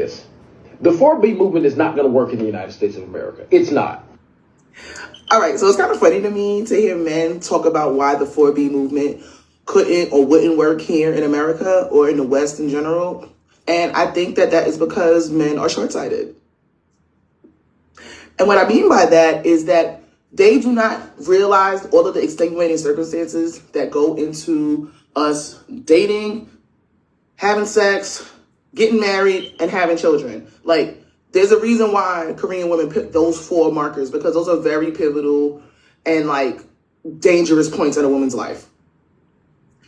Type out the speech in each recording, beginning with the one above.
this. The 4B movement is not going to work in the United States of America. It's not. All right, so it's kind of funny to me to hear men talk about why the 4B movement couldn't or wouldn't work here in America or in the West in general. And I think that is because men are short-sighted. And what I mean by that is that they do not realize all of the extenuating circumstances that go into us dating, having sex, getting married, and having children. Like, there's a reason why Korean women pick those 4 markers, because those are very pivotal and like dangerous points in a woman's life.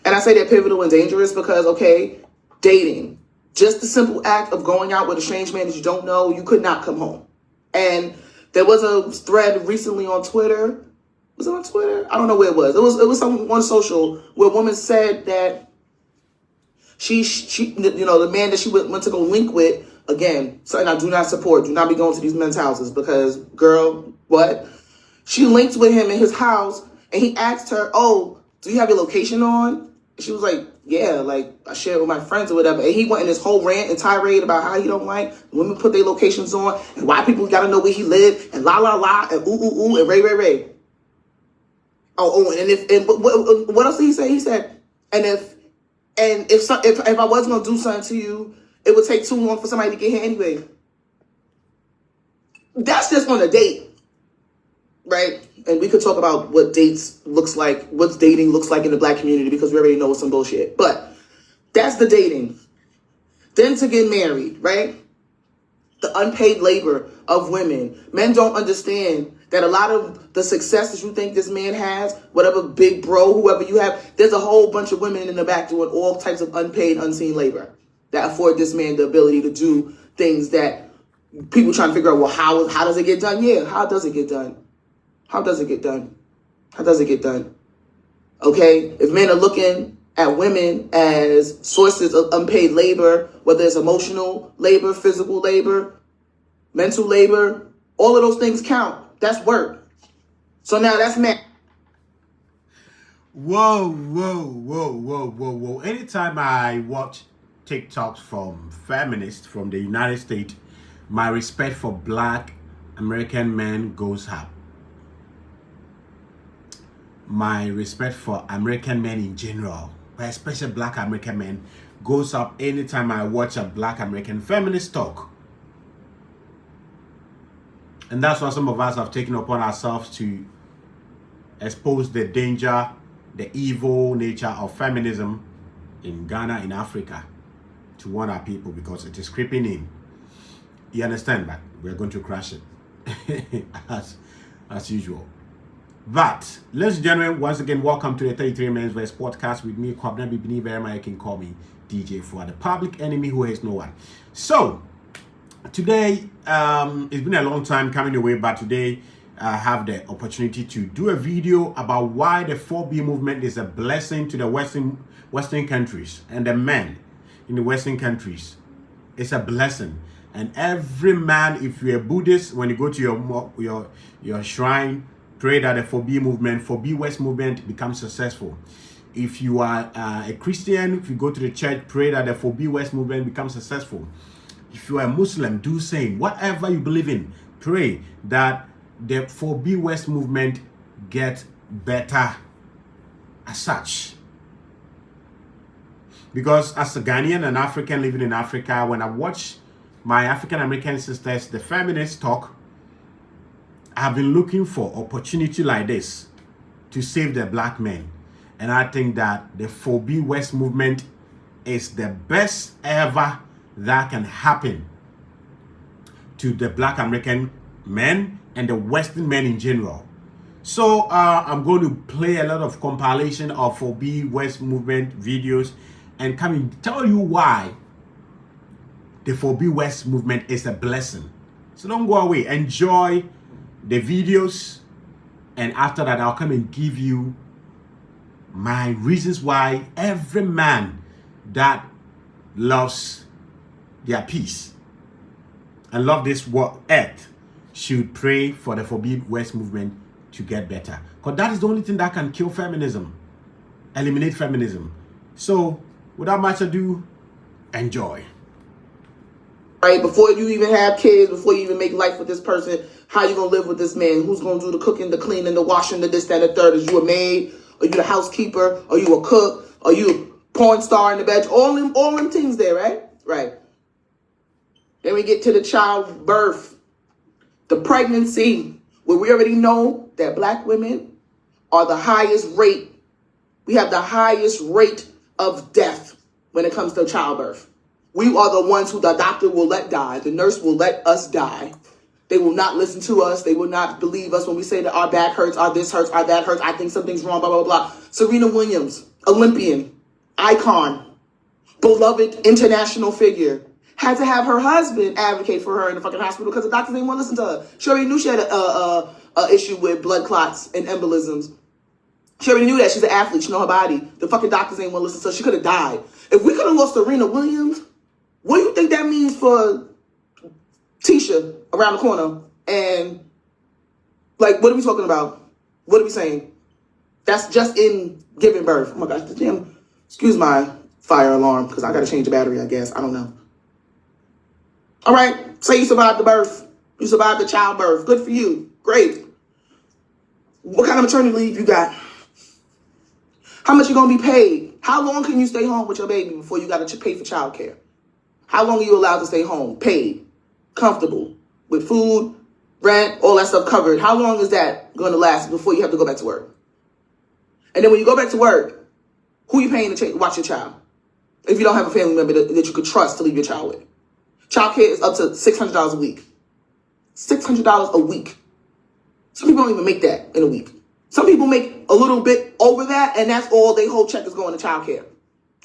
And I say they're pivotal and dangerous because, okay, dating, just the simple act of going out with a strange man that you don't know, you could not come home. And there was a thread recently on Twitter. Was it on Twitter? I don't know where it was. It was some on social where a woman said that she the man that she went to go link with, again, something I do not support. Do not be going to these men's houses because, girl, what? She linked with him in his house and he asked her, "Oh, do you have your location on?" She was like, "Yeah, like I share it with my friends or whatever." And he went in this whole rant and tirade about how he don't like women put their locations on and why people gotta know where he live and la la la and ooh and ray. What else did he say? He said, if I was gonna do something to you, it would take too long for somebody to get here anyway. That's just on a date, right? And we could talk about what dating looks like in the black community because we already know it's some bullshit. But that's the dating. Then to get married, right? The unpaid labor of women. Men don't understand that a lot of the successes you think this man has, whatever big bro, whoever you have, there's a whole bunch of women in the back doing all types of unpaid, unseen labor that afford this man the ability to do things that people trying to figure out, well, how does it get done? Yeah, how does it get done? How does it get done? How does it get done? Okay, if men are looking at women as sources of unpaid labor, whether it's emotional labor, physical labor, mental labor, all of those things count. That's work. So now that's men. Whoa. Anytime I watch TikToks from feminists from the United States, my respect for black American men goes up. My respect for American men in general, but especially black American men, goes up anytime I watch a black American feminist talk. And that's why some of us have taken upon ourselves to expose the danger, the evil nature of feminism in Ghana, in Africa, to warn our people because it is creeping in. You understand that? We're going to crash it as usual. But, ladies and gentlemen, once again, welcome to the 33 Men's Verse podcast with me, Kwabna Bibini Verma. You can call me DJ for the public enemy who hates no one. So, today, it's been a long time coming away, but today I have the opportunity to do a video about why the 4B movement is a blessing to the Western countries and the men in the Western countries. It's a blessing. And every man, if you're a Buddhist, when you go to your shrine, pray that the 4B movement, 4B West movement becomes successful. If you are a Christian, if you go to the church, pray that the 4B West movement becomes successful. If you are a Muslim, do same. Whatever you believe in, pray that the 4B West movement get better as such. Because as a Ghanaian and African living in Africa, when I watch my African American sisters, the feminists talk, I've been looking for opportunity like this to save the black men. And I think that the 4B West movement is the best ever that can happen to the black American men and the Western men in general. So I'm going to play a lot of compilation of 4B West movement videos and come and tell you why the 4B West movement is a blessing. So don't go away. Enjoy the videos, and after that I'll come and give you my reasons why every man that loves their peace and love this world earth should pray for the 4B West movement to get better, because that is the only thing that can kill feminism, eliminate feminism. So without much ado, enjoy. right? Before you even have kids, before you even make life with this person, how you gonna live with this man? Who's gonna do the cooking, the cleaning, the washing, the this, that, and the third? Is you a maid? Are you the housekeeper? Are you a cook? Are you a porn star in the bed? All them things there, right? Right. Then we get to the childbirth, the pregnancy, where we already know that black women are the highest rate. We have the highest rate of death when it comes to childbirth. We are the ones who the doctor will let die. The nurse will let us die. They will not listen to us. They will not believe us when we say that our back hurts, our this hurts, our that hurts. I think something's wrong, blah, blah, blah. Serena Williams, Olympian, icon, beloved international figure, had to have her husband advocate for her in the fucking hospital because the doctors didn't want to listen to her. She already knew she had a issue with blood clots and embolisms. She already knew that. She's an athlete. She know her body. The fucking doctors ain't want to listen to her. She could have died. If we could have lost Serena Williams, what do you think that means for Tisha around the corner? And, like, what are we talking about? What are we saying? That's just in giving birth. Oh, my gosh. Damn. Excuse my fire alarm because I got to change the battery, I guess. I don't know. All right. Say you survived the birth. You survived the childbirth. Good for you. Great. What kind of maternity leave you got? How much you going to be paid? How long can you stay home with your baby before you got to pay for childcare? How long are you allowed to stay home, paid, comfortable, with food, rent, all that stuff covered? How long is that going to last before you have to go back to work? And then when you go back to work, who are you paying to watch your child? If you don't have a family member that you could trust to leave your child with. Childcare is up to $600 a week. $600 a week. Some people don't even make that in a week. Some people make a little bit over that, and that's all their whole check is going to child care.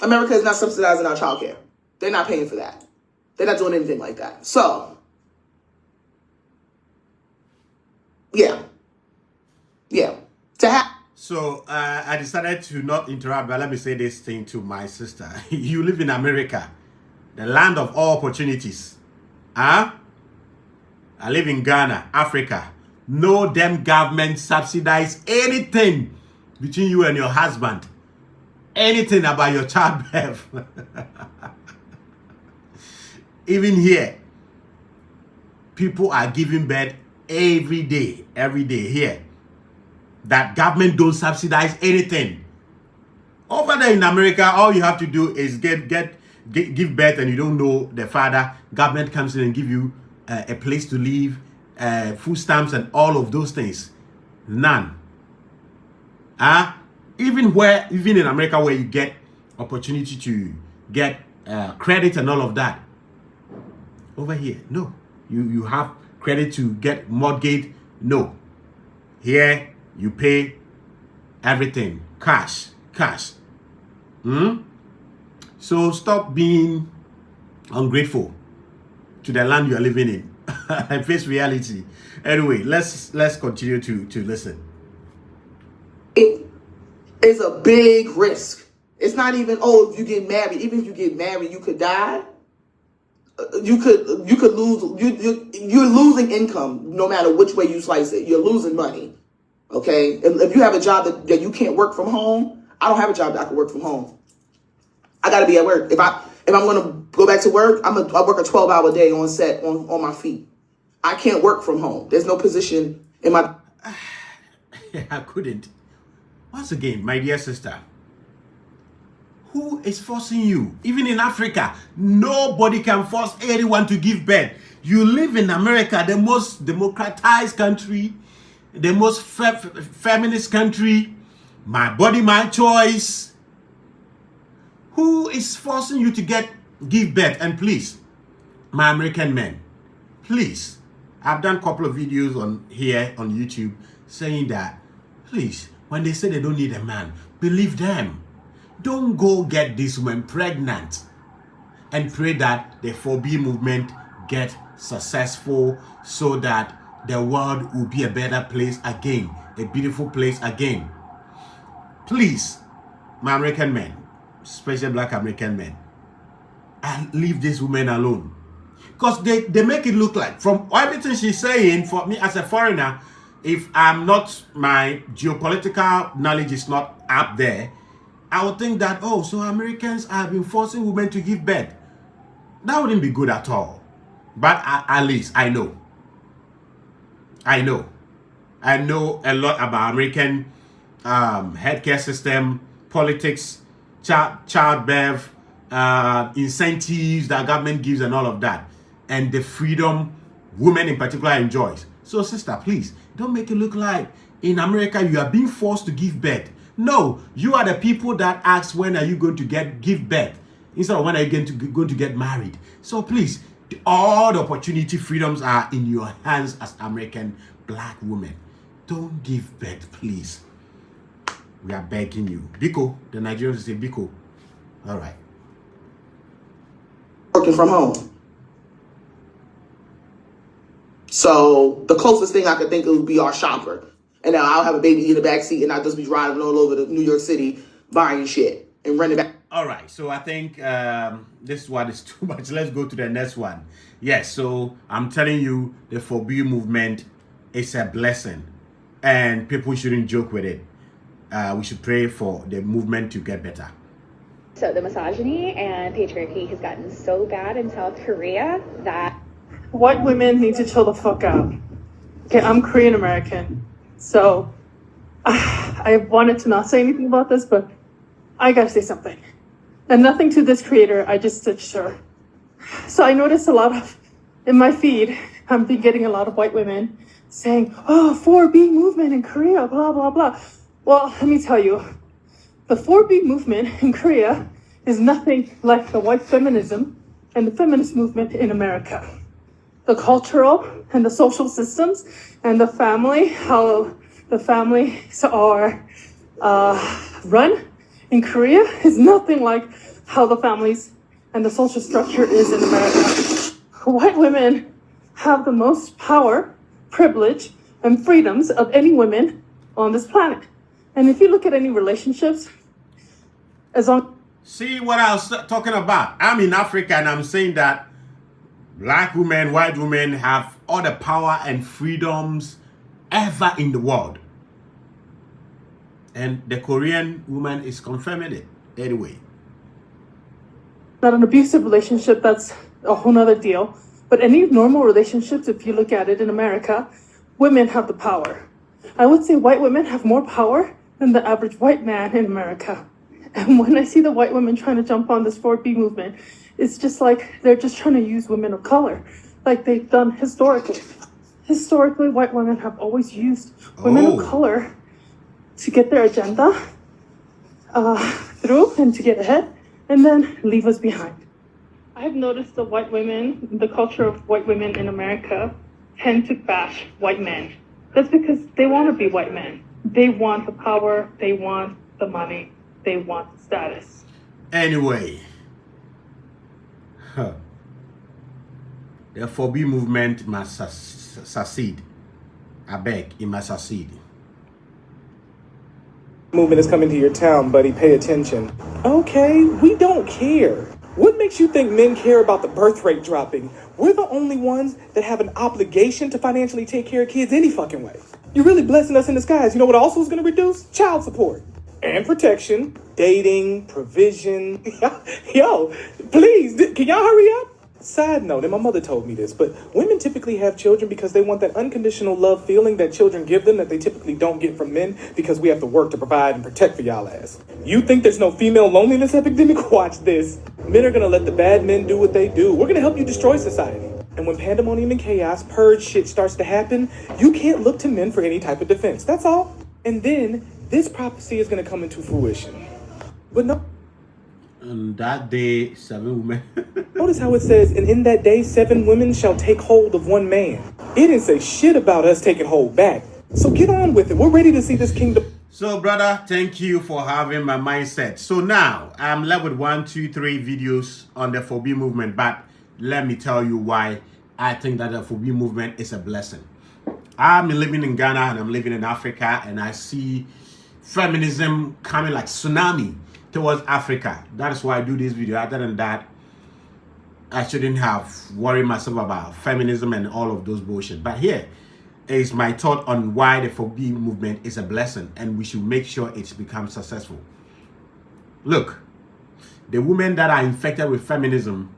America is not subsidizing our child care. They're not paying for that. They're not doing anything like that. So, yeah. So I decided to not interrupt, but let me say this thing to my sister. You live in America, the land of all opportunities. Huh? I live in Ghana, Africa. No damn government subsidize anything between you and your husband. Anything about your childbirth. Even here, people are giving birth every day here. That government don't subsidize anything. Over there in America, all you have to do is give birth and you don't know the father. Government comes in and give you a place to live, food stamps and all of those things. None. Even in America where you get opportunity to get credit and all of that. Over here, no. You have credit to get mortgage. No. Here, you pay everything. Cash. So stop being ungrateful to the land you are living in and face reality. Anyway, let's continue to listen. It is a big risk. It's not even, if you get married. Even if you get married, you could die. You could lose. You're losing income no matter which way you slice it. You're losing money. Okay, if you have a job that you can't work from home, I don't have a job that I can work from home. I got to be at work. If I'm going to go back to work, I work a 12-hour day on set on my feet. I can't work from home. There's no position in my. I couldn't. Once again, my dear sister, who is forcing you? Even in Africa, nobody can force anyone to give birth. You live in America, the most democratized country, the most feminist country. My body, my choice. Who is forcing you to give birth? And please, my American men, please, I've done a couple of videos on YouTube saying that, please, when they say they don't need a man, believe them. Don't go get this woman pregnant and pray that the 4B movement get successful so that the world will be a better place again, a beautiful place again. Please, my American men, especially black American men, and leave this woman alone. Because they make it look like, from everything she's saying, for me as a foreigner, if my geopolitical knowledge is not up there, I would think that, so Americans have been forcing women to give birth. That wouldn't be good at all. But at least I know a lot about American healthcare system, politics, childbirth, incentives that government gives, and all of that, and the freedom women in particular enjoys. So, sister, please don't make it look like in America you are being forced to give birth. No, you are the people that ask when are you going to give birth instead of when are you going to get married. So please, all the opportunity freedoms are in your hands as American black women. Don't give birth, please. We are begging you. Biko, the Nigerians say Biko. All right. Working from home. So the closest thing I could think of would be our shopper. And now I'll have a baby in the back seat and I'll just be driving all over the New York City buying shit and running back. All right, so I think this one is too much. Let's go to the next one. Yes, so I'm telling you, the For You movement is a blessing, and people shouldn't joke with it. We should pray for the movement to get better. So the misogyny and patriarchy has gotten so bad in South Korea that white women need to chill the fuck out. Okay, I'm Korean American, so I wanted to not say anything about this, but I gotta say something. And nothing to this creator, I just stitched her. So I noticed a lot of, in my feed, I've been getting a lot of white women saying, oh, 4B movement in Korea, blah, blah, blah. Well, let me tell you, the 4B movement in Korea is nothing like the white feminism and the feminist movement in America. The cultural and the social systems and the family, how the families are run in Korea is nothing like how the families and the social structure is in America. White women have the most power, privilege, and freedoms of any women on this planet. And if you look at any relationships, as long... See what I was talking about? I'm in Africa and I'm saying that black women, white women have all the power and freedoms ever in the world. And the Korean woman is confirming it anyway. Not an abusive relationship, that's a whole nother deal. But any normal relationships, if you look at it in America, women have the power. I would say white women have more power than the average white man in America. And when I see the white women trying to jump on this 4B movement, it's just like they're just trying to use women of color, like they've done historically. Historically, white women have always used women of color to get their agenda through and to get ahead, and then leave us behind. I've noticed the white women, the culture of white women in America, tend to bash white men. That's because they want to be white men. They want the power, they want the money, they want the status. Anyway, the 4B movement must succeed. I beg, it must succeed. Movement is coming to your town, buddy. Pay attention. Okay, we don't care. What makes you think men care about the birth rate dropping? We're the only ones that have an obligation to financially take care of kids any fucking way. You're really blessing us in disguise. You know what also is going to reduce? Child support and protection, dating, provision. Yo, please, can y'all hurry up? Side note, and my mother told me this, but women typically have children because they want that unconditional love feeling that children give them that they typically don't get from men because we have to work to provide and protect for y'all ass. You think there's no female loneliness epidemic? Watch this. Men are gonna let the bad men do what they do. We're gonna help you destroy society. And when pandemonium and chaos, purge shit starts to happen, you can't look to men for any type of defense. That's all. And then this prophecy is gonna come into fruition. But no. On that day, 7 women. Notice how it says, and in that day, 7 women shall take hold of 1 man. It didn't say shit about us taking hold back. So get on with it. We're ready to see this kingdom. So, brother, thank you for having my mindset. So now, I'm left with 1, 2, 3 videos on the 4B movement. But let me tell you why I think that the 4B movement is a blessing. I'm living in Ghana and I'm living in Africa. And I see feminism coming like tsunami towards Africa. That's why I do this video. Other than that, I shouldn't have worried myself about feminism and all of those bullshit. But here is my thought on why the 4B movement is a blessing and we should make sure it becomes successful. Look, the women that are infected with feminism,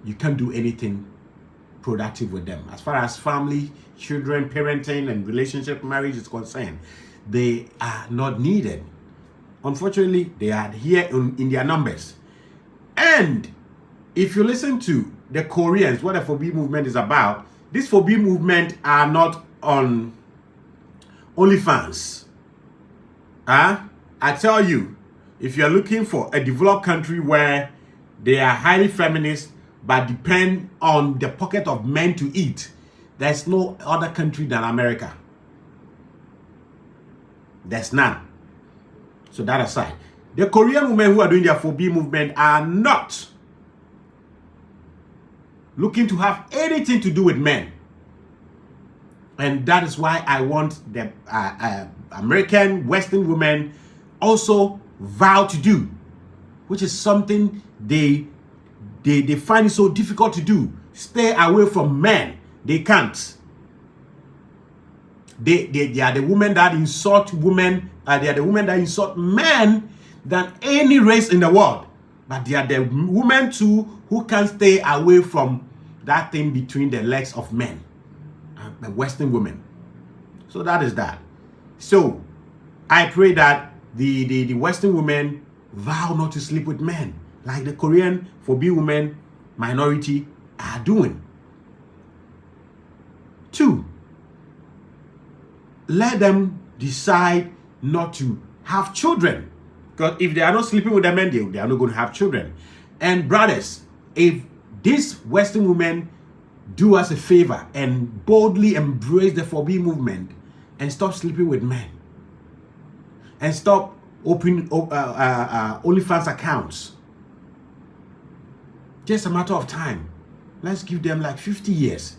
you can't do anything productive with them. As far as family, children, parenting, and relationship, marriage is concerned, they are not needed. Unfortunately, they are here in their numbers. And if you listen to the Koreans, what the Fobi movement is about, this Fobi movement are not on OnlyFans. I tell you, if you're looking for a developed country where they are highly feminist but depend on the pocket of men to eat, there's no other country than America. There's none. So that aside, the Korean women who are doing their Fobi movement are not looking to have anything to do with men. And that is why I want the American Western women also vow to do, which is something they find it so difficult to do. Stay away from men. They can't. They are the women that insult women. They are the women that insult men than any race in the world. But they are the women too who can stay away from that thing between the legs of men. The Western women. So that is that. So I pray that the Western women vow not to sleep with men, like the Korean Fobi women minority are doing. 2, let them decide not to have children. Because if they are not sleeping with the men, they are not going to have children. And brothers, if these Western women do us a favor and boldly embrace the Fobi movement and stop sleeping with men and stop opening OnlyFans accounts, just a matter of time. Let's give them like 50 years.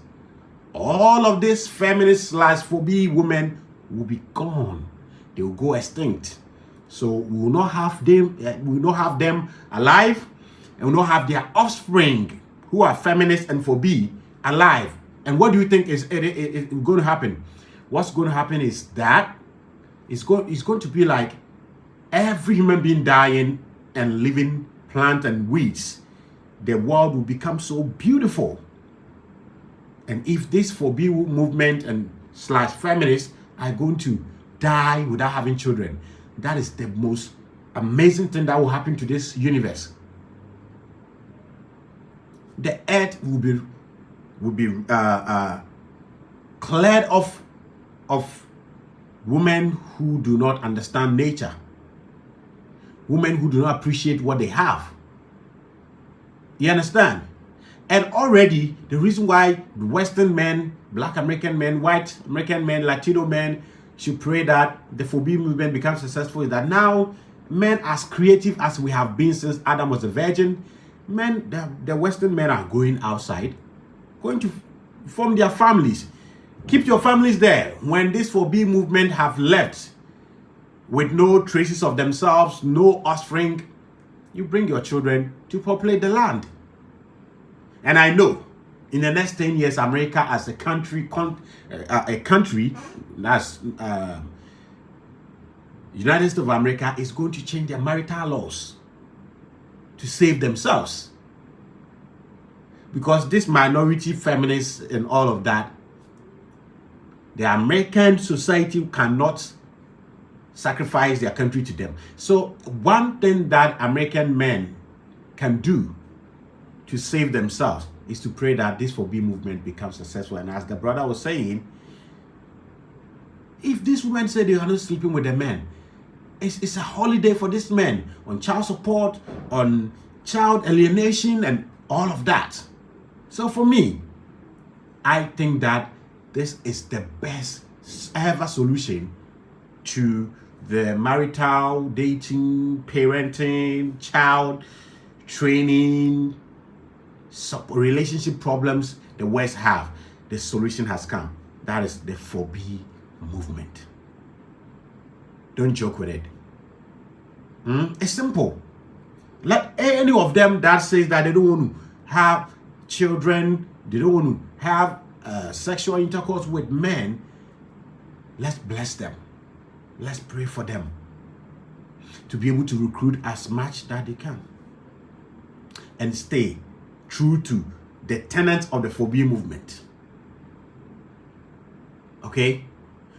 All of these feminist / Fobi women will be gone. They will go extinct. So we will not have them. We will not have them alive, and we will not have their offspring who are feminist and Fobi alive. And what do you think is going to happen? What's going to happen is that it's going to be like every human being dying and living plant and weeds. The world will become so beautiful. And if this Fobi movement and / feminists are going to die without having children, that is the most amazing thing that will happen to this universe. The earth will be cleared of women who do not understand nature, women who do not appreciate what they have. You understand? And already the reason why the Western men, Black American men, white American men, Latino men should pray that the Fobi movement becomes successful is that now men, as creative as we have been since Adam was a virgin, men, the Western men are going outside, going to form their families. Keep your families there. When this Fobi movement have left with no traces of themselves, no offspring, you bring your children to populate the land. And I know in the next 10 years, America as a country, that's United States of America, is going to change their marital laws to save themselves. Because this minority feminists and all of that, the American society cannot sacrifice their country to them. So one thing that American men can do to save themselves is to pray that this Fobi movement becomes successful. And as the brother was saying, if these women say they are not sleeping with the men, it's a holiday for these men on child support, on child alienation, and all of that. So for me, I think that this is the best ever solution to the marital, dating, parenting, child training, relationship problems the West have. The solution has come. That is the Fobi movement. Don't joke with it. It's simple. Let any of them that says that they don't want to have children, they don't want to have sexual intercourse with men, let's bless them. Let's pray for them to be able to recruit as much that they can and stay true to the tenets of the 4B movement. Okay?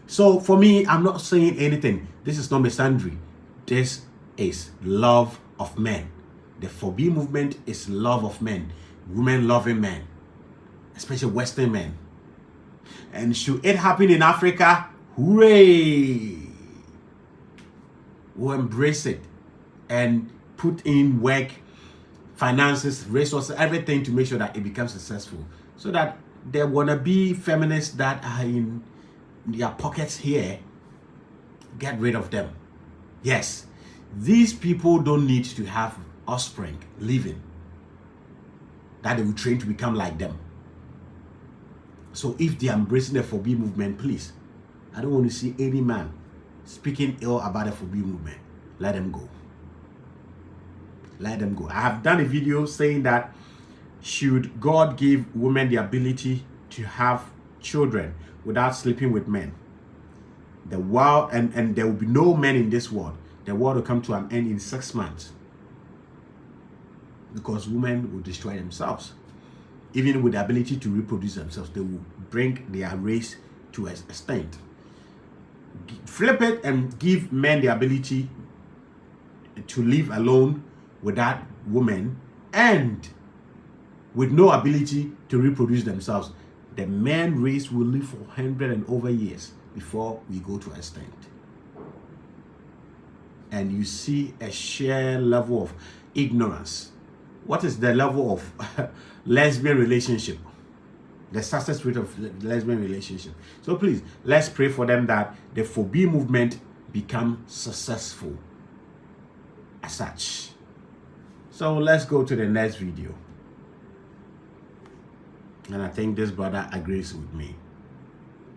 So for me, I'm not saying anything. This is not misandry. This is love of men. The 4B movement is love of men. Women loving men. Especially Western men. And should it happen in Africa, hooray! We'll embrace it and put in work, finances, resources, everything to make sure that it becomes successful. So that there wanna be feminists that are in their pockets here, get rid of them. Yes, these people don't need to have offspring living that they will train to become like them. So if they are embracing the 4B movement, please, I don't want to see any man speaking ill about the 4B movement. Let them go. Let them go. I have done a video saying that should God give women the ability to have children without sleeping with men, the world and there will be no men in this world. The world will come to an end in 6 months because women will destroy themselves. Even with the ability to reproduce themselves, they will bring their race to an extent. Flip it and give men the ability to live alone without women and with no ability to reproduce themselves. The man race will live for 100 and over years before we go to extinct. And you see a sheer level of ignorance. What is the level of lesbian relationship? The success rate of lesbian relationship. So please, let's pray for them that the 4B movement become successful as such. So let's go to the next video. And I think this brother agrees with me.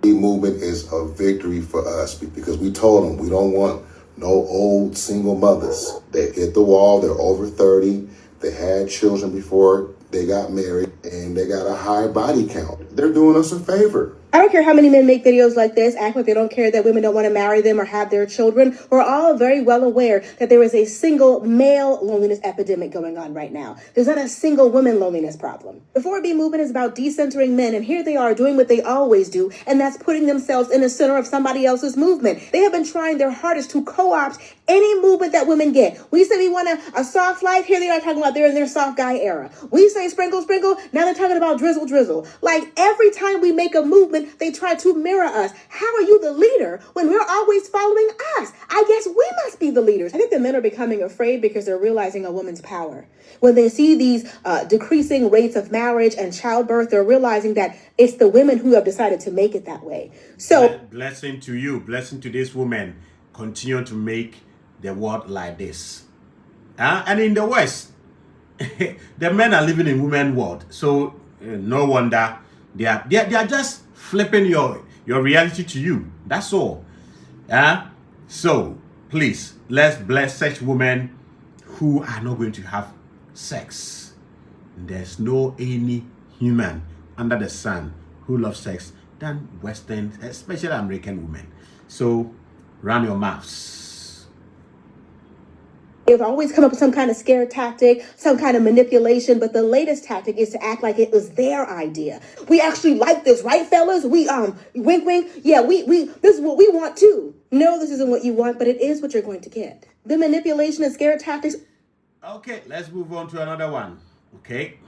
The movement is a victory for us because we told them we don't want no old single mothers. They hit the wall, they're over 30, they had children before they got married, and they got a high body count. They're doing us a favor. I don't care how many men make videos like this, act like they don't care that women don't want to marry them or have their children. We're all very well aware that there is a single male loneliness epidemic going on right now. There's not a single woman loneliness problem. The 4B movement is about decentering men, and here they are doing what they always do, and that's putting themselves in the center of somebody else's movement. They have been trying their hardest to co-opt any movement that women get. We say we want a soft life, here they are talking about they're in their soft guy era. We say sprinkle, sprinkle, now they're talking about drizzle, drizzle. Like every time we make a movement, they try to mirror us. How are you the leader when we're always following us? I guess we must be the leaders. I think the men are becoming afraid because they're realizing a woman's power. When they see these decreasing rates of marriage and childbirth, they're realizing that it's the women who have decided to make it that way. So, blessing to you, blessing to this woman. Continue to make the world like this. And in the West, the men are living in women's world. So no wonder they are just flipping your reality to you. That's all. So please, let's bless such women who are not going to have sex. There's no any human under the sun who loves sex than Western, especially American women. So run your mouths. they've always come up with some kind of scare tactic, some kind of manipulation, but the latest tactic is to act like it was their idea. We actually like this, right, fellas? We wink wink. Yeah, we this is what we want too. No, this isn't what you want, but it is what you're going to get. The manipulation and scare tactics. Okay, let's move on to another one. Okay.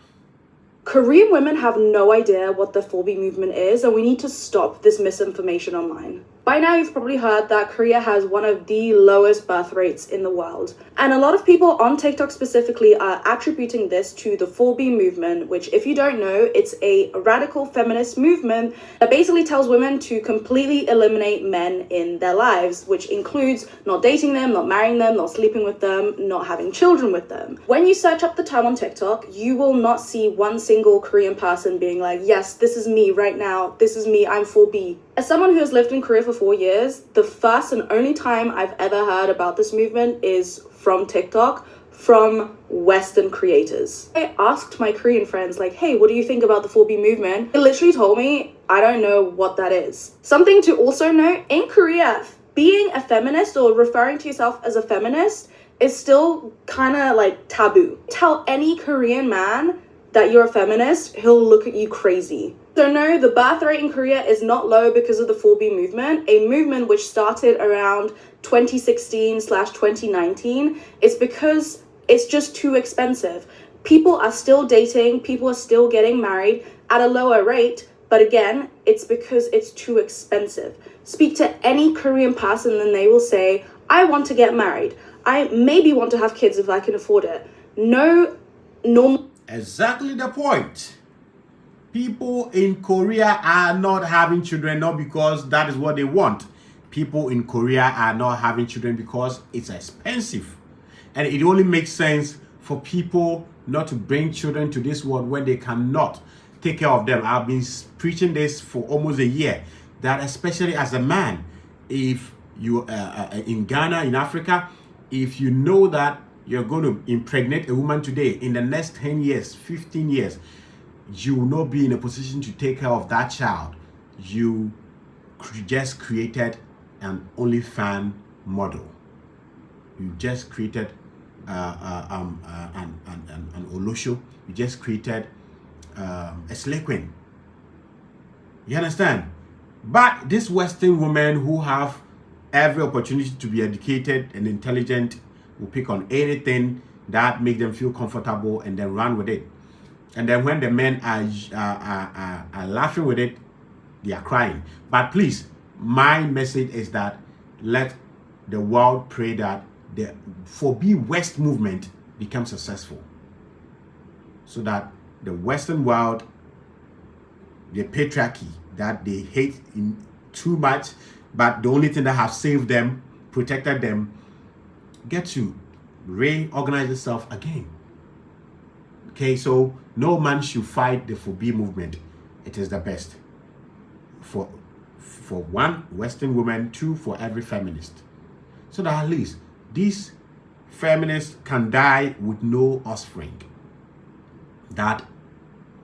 Korean women have no idea what the 4B movement is, and we need to stop this misinformation online. By now, you've probably heard that Korea has one of the lowest birth rates in the world. And a lot of people on TikTok specifically are attributing this to the 4B movement, which, if you don't know, it's a radical feminist movement that basically tells women to completely eliminate men in their lives, which includes not dating them, not marrying them, not sleeping with them, not having children with them. When you search up the term on TikTok, you will not see one single Korean person being like, yes, this is me right now, this is me, I'm 4B. As someone who has lived in Korea for 4 years, the first and only time I've ever heard about this movement is from TikTok, from Western creators. I asked my Korean friends, like, hey, what do you think about the 4B movement? They literally told me, I don't know what that is. Something to also note, in Korea, being a feminist or referring to yourself as a feminist is still kind of like taboo. Tell any Korean man that you're a feminist, he'll look at you crazy. So no, the birth rate in Korea is not low because of the 4B movement, a movement which started around 2016/2019. It's because it's just too expensive. People are still dating, people are still getting married at a lower rate, but again, it's because it's too expensive. Speak to any Korean person and they will say, I want to get married. I maybe want to have kids if I can afford it. No normal. Exactly the point. People in Korea are not having children not because that is what they want. People in Korea are not having children because it's expensive. And it only makes sense for people not to bring children to this world when they cannot take care of them. I've been preaching this for almost a year, that especially as a man, if you in Ghana, in Africa, if you know that you're going to impregnate a woman today, in the next 10 years, 15 years, you will not be in a position to take care of that child. You just created an OnlyFans model. You just created an Olosho. You just created a slave queen. You understand? But these Western women who have every opportunity to be educated and intelligent will pick on anything that make them feel comfortable and then run with it. And then when the men are laughing with it, they are crying. But please, my message is that let the world pray that the 4B West movement becomes successful, so that the Western world, the patriarchy that they hate in too much, but the only thing that have saved them, protected them, get to reorganize itself again. Okay, so no man should fight the 4B movement. It is the best for one, Western woman, two, for every feminist, so that at least these feminists can die with no offspring that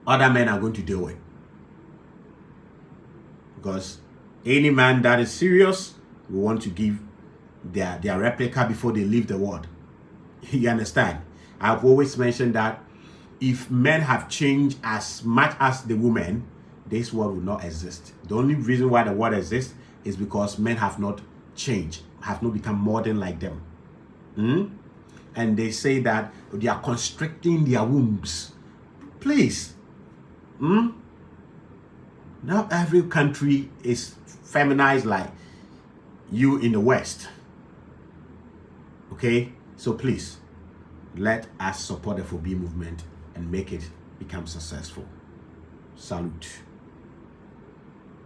other men are going to deal with. Because any man that is serious will want to give their replica before they leave the world. You understand? I've always mentioned that if men have changed as much as the women, this world will not exist. The only reason why the world exists is because men have not changed, have not become modern like them. And they say that they are constricting their wombs. Please. Not every country is feminized like you in the West. Okay? So please, let us support the 4B movement and make it become successful. Salute.